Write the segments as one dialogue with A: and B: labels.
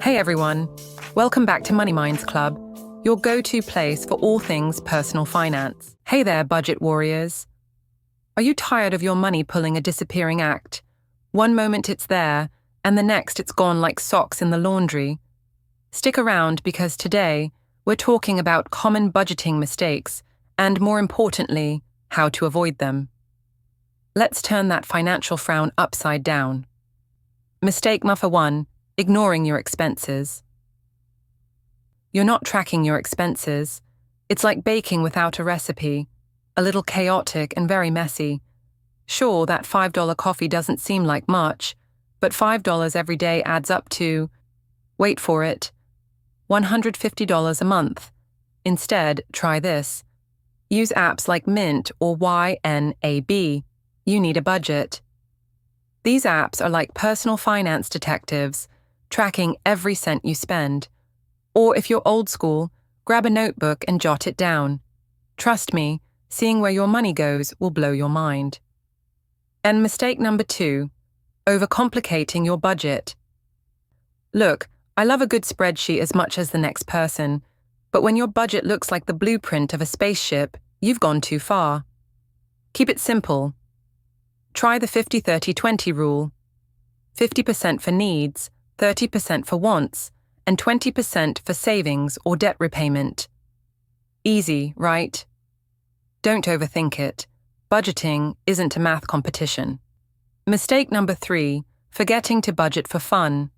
A: Hey everyone, welcome back to Money Minds Club, your go-to place for all things personal finance. Hey there, budget warriors. Are you tired of your money pulling a disappearing act? One moment it's there, and the next it's gone like socks in the laundry. Stick around because today we're talking about common budgeting mistakes and, more importantly, how to avoid them. Let's turn that financial frown upside down. Mistake number 1. Ignoring your expenses. You're not tracking your expenses. It's like baking without a recipe, a little chaotic and very messy. Sure, that $5 coffee doesn't seem like much, but $5 every day adds up to, wait for it, $150 a month. Instead, try this. Use apps like Mint or YNAB. You need a budget. These apps are like personal finance detectives, tracking every cent you spend. Or if you're old school, grab a notebook and jot it down. Trust me, seeing where your money goes will blow your mind. And mistake number 2, overcomplicating your budget. Look, I love a good spreadsheet as much as the next person, but when your budget looks like the blueprint of a spaceship, you've gone too far. Keep it simple. Try the 50-30-20 rule. 50% for needs, 30% for wants, and 20% for savings or debt repayment. Easy, right? Don't overthink it. Budgeting isn't a math competition. Mistake number 3, forgetting to budget for fun.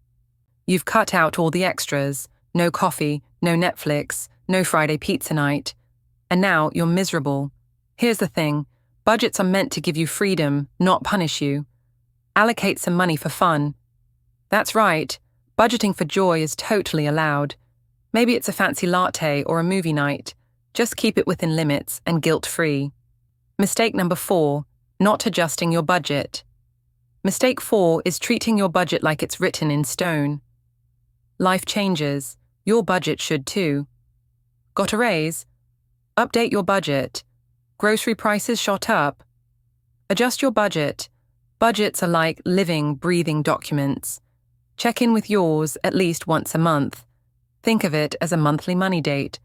A: You've cut out all the extras, no coffee, no Netflix, no Friday pizza night, and now you're miserable. Here's the thing, budgets are meant to give you freedom, not punish you. Allocate some money for fun. That's right, budgeting for joy is totally allowed. Maybe it's a fancy latte or a movie night. Just keep it within limits and guilt-free. Mistake number 4, not adjusting your budget. Mistake 4 is treating your budget like it's written in stone. Life changes. Your budget should too. Got a raise? Update your budget. Grocery prices shot up. Adjust your budget. Budgets are like living, breathing documents. Check in with yours at least once a month. Think of it as a monthly money date.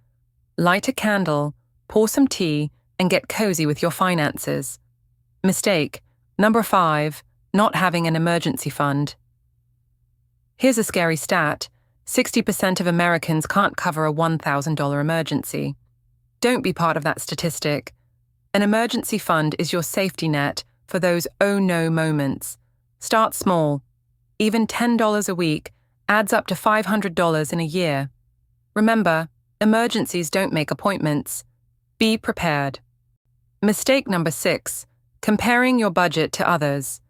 A: Light a candle, pour some tea, and get cozy with your finances. Mistake number 5, not having an emergency fund. Here's a scary stat. 60% of Americans can't cover a $1,000 emergency. Don't be part of that statistic. An emergency fund is your safety net for those oh no moments. Start small. Even $10 a week adds up to $500 in a year. Remember, emergencies don't make appointments. Be prepared. Mistake number 6, comparing your budget to others.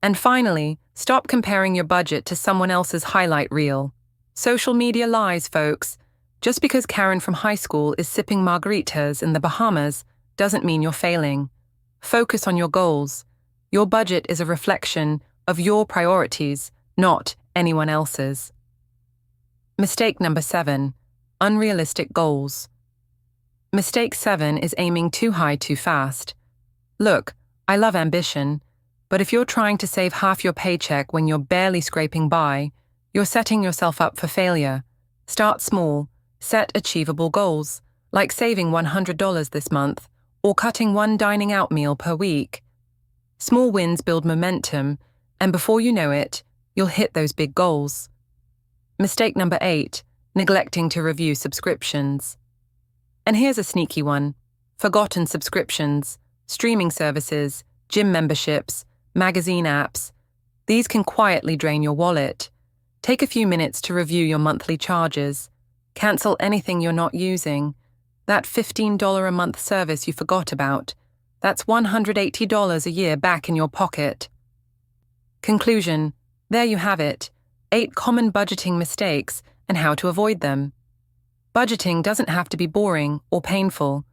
A: And finally, stop comparing your budget to someone else's highlight reel. Social media lies, folks. Just because Karen from high school is sipping margaritas in the Bahamas doesn't mean you're failing. Focus on your goals. Your budget is a reflection of your priorities, not anyone else's. Mistake number 7, unrealistic goals. Mistake 7 is aiming too high too fast. Look, I love ambition, but if you're trying to save half your paycheck when you're barely scraping by, you're setting yourself up for failure. Start small, set achievable goals, like saving $100 this month or cutting one dining out meal per week. Small wins build momentum, and before you know it, you'll hit those big goals. Mistake number 8, neglecting to review subscriptions. And here's a sneaky one. Forgotten subscriptions, streaming services, gym memberships, magazine apps. These can quietly drain your wallet. Take a few minutes to review your monthly charges. Cancel anything you're not using. That $15 a month service you forgot about. That's $180 a year back in your pocket. Conclusion. There you have it. 8 common budgeting mistakes and how to avoid them. Budgeting doesn't have to be boring or painful.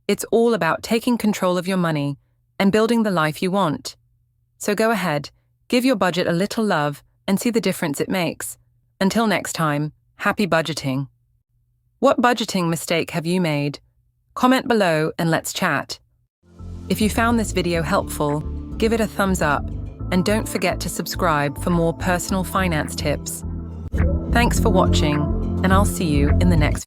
A: It's all about taking control of your money and building the life you want. So go ahead, give your budget a little love and see the difference it makes. Until next time, happy budgeting. What budgeting mistake have you made? Comment below and let's chat. If you found this video helpful, give it a thumbs up and don't forget to subscribe for more personal finance tips. Thanks for watching, and I'll see you in the next